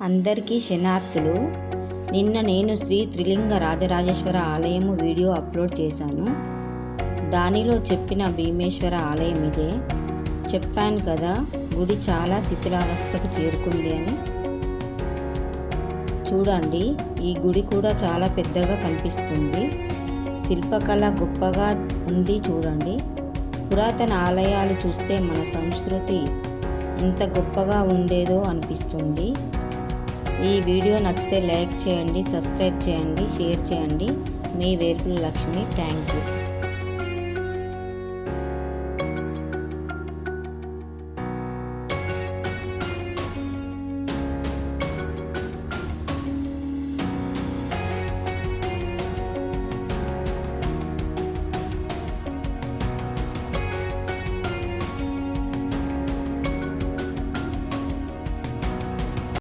అందరికీ శనార్థులు. నిన్న నేను శ్రీ త్రిలింగ రాజరాజేశ్వర ఆలయము వీడియో అప్లోడ్ చేశాను. దానిలో చెప్పిన భీమేశ్వర ఆలయం ఇదే. చెప్పాను కదా, గుడి చాలా శిథిలావస్థకు చేరుకుంది అని. చూడండి, ఈ గుడి కూడా చాలా పెద్దగా కనిపిస్తుంది. శిల్పకళ గొప్పగా ఉంది. చూడండి, పురాతన ఆలయాలు చూస్తే మన సంస్కృతి ఎంత గొప్పగా ఉండేదో అనిపిస్తుంది. ఈ వీడియో నచ్చితే లైక్ చేయండి, సబ్స్క్రైబ్ చేయండి, షేర్ చేయండి. మీ వేల్పుల లక్ష్మి. Thank you.